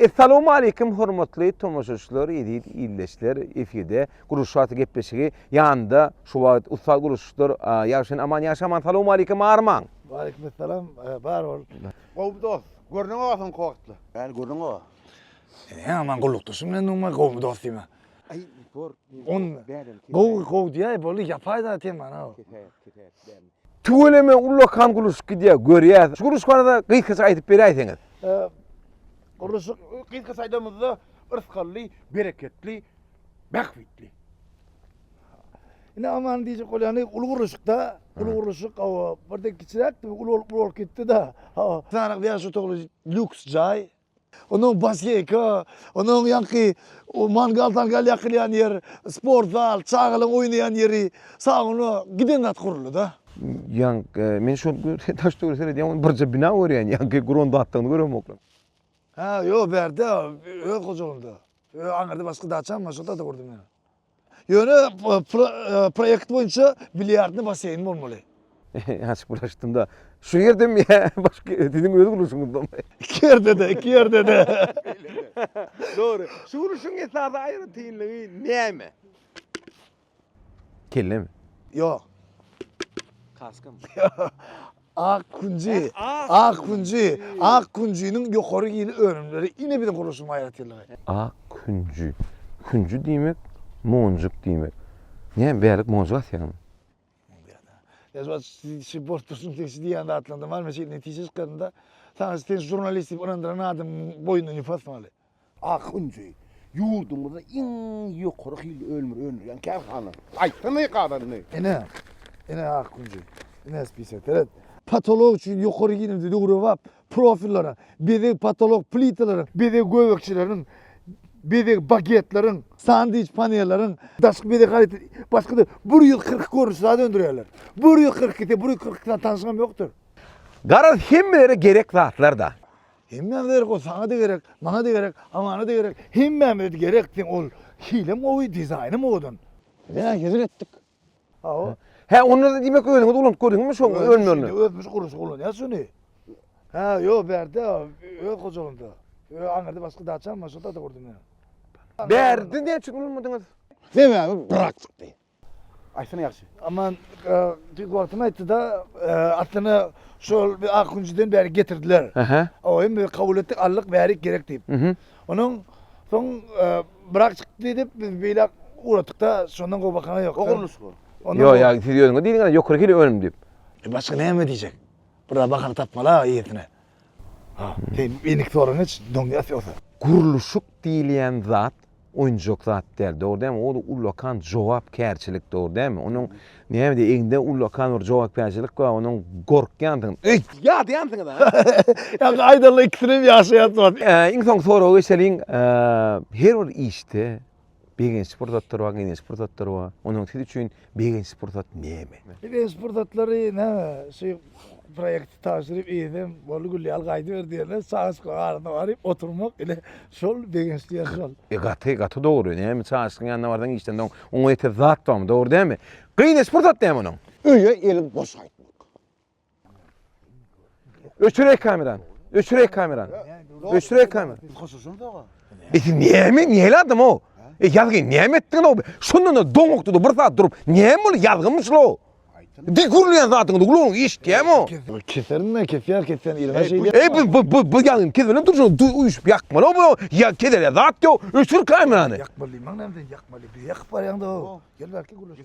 Assalamu alaykum hormatly tomoşaçylar, iyleşler efide guruşaty gepleşigi ýanynda şu wagt ustad guruşçylar ýaşyn aman ýaşaman. Assalamu alaykum Arman. Wa alaykum selam. Bar ol. Gowdos, görnüň asan kokatly. Bäl görnüň o. Aman gullukdusum men numa gow dostyma. Ay, bor. On gow diýe boli ýapayda teman ha. Tuweleme ullakan guluş gidýär görýär. Şu guruşlarda gysgaça aýdyp berýärsiňiz. Guruşuk kıyıka saydamızda ırskallı, bereketli, bekvitli. Ine aman diýjek bolýany ulguruşukda, ulguruşuk birde kiçiräkdi, ul gitdi da. Sanak ýaşy togly lüks jaý. Onuň baskeka, onuň ýanky mangaldan ýakylýan yer, sport zal, çagylyň oýnaýan yeri, sagyny giden at kuruldy da. Men şu taş töwresine diýen birje bina görýän, ýanky gronda atdygyny görem oklan. Ha, yo berde, ö kocalında. Angarda başka da açamma, şurada da gördüm ya. Yönü proyekt boyunca bilyardlı baseyin olmalı. Açık bulaştım da. Şu yerde mi ya? Başka dedim öyle konuşumuzdan. İki yerde de. Doğru. Şu vuruşun esası ayrı teyinliği ne mi? Kelle mi? Yok. Kaskım. Akkuncu'nun yukarı yeni önümleri yine bir de konuşma hayatıyla. Akkuncu. Kuncu demek, moncuk demek. Ne beyalık moncuk atayım. Ya şu borçlusun tekisi diyen de atlandım var. Mesela netice çıkarında sana sen jurnalistik orandıran adam boyundan yufasmalı. Akıncı, yurdumuzda en yukarı ölmür. Yani kerhanı. Aytını yıkadanını. Ene Akkuncu. Ene spiset. Evet. Patolog için yukarı giyinimde doğru var. Profillerin, bir de patolog plitelerin, bir de göbekçilerin, bir de bagetlerin, sandviç panellerin, bir de kalite, başka da bir yıl 40 görüşüne döndürüyorlar. Bir yıl 40'dan tanışmam yoktur. Garaz hemmelere gerek zatlar da. Hemmeler o sana da gerek, bana da gerek, amana da gerek. Hemmeler gerek ol. Hilem o dizaynım oldun. Ben gezir ettik. Ha. He onu da demek öyle ulan gördün mü şu ölmüyorunu? Ölmüş kuruş kullan ya şunu. Ha yo berde ö kocalında. Angarda başka da açamma şurada da gördüm ya. Berdi niye çıkılmadınız? Deme abi bıraktık diye. Aytını yaxşı. Aman Tigortum aytdı da atlını şol bir Akkuncu'dan beri getirdiler. O hem kabul ettik allık verik gerek deyip. Onun son bırak çıktı deyip biz böyle uğradık da sondan o bakana yok. Oğurlusu bu. Yo ya siz diyorsunuz değil mi? Yok kırıkıyla ölüm deyip. Başka ne mi diyecek? Burada bakanı tapmalı iyisine. Benik sorun hiç dongyası olsa. Guruluşuk diýilýän zat oyuncak zat der. Doğru değil mi? O da ullakan jogapkärçilik doğru değil mi? Onun näme de eňde ullakan bir jogapkärçilik var. Onun gorkýandyň. Ya diýänsiňiz ha. Ya aýdyrly ikisini ýaşaýatmaz. Iň soň soragy geçeliň her bir işte begen sportlar var, gene sportlar var. Onun siz üçin begen sportat näme? Begen sportatları näme? Şu proyekti taşırıp edim, bolu gülli algaydı verdiler. Sağız qarında varıp oturmak ile şol begen istiyor şol. Gatı doğru. Näme çaşyň ýanyna bardan işden oňa ete zat barmy? Doğru değil mi? Gyn sportat näme onuň? Öýe elim boş aytmak. Öçürek kameran. Öçürek kameran. Öçürek kameran. Koşusun da. Niye adam o? Yalgın niye ettin o? Şundan da doňukdy da bir saat durup niye mi yalgınmış lo? Dikurlayan zatını ulan iş diye mi o? Keserin keser ilme şey. Bu yalgın keserin duruşunu uyuşup yakma lo bu. Ya kedere zat yo. Öçür kameranı. Yakmalıyım lan nereden yakmalı? Bir yakıp var yanında o. Gel belki gülüş.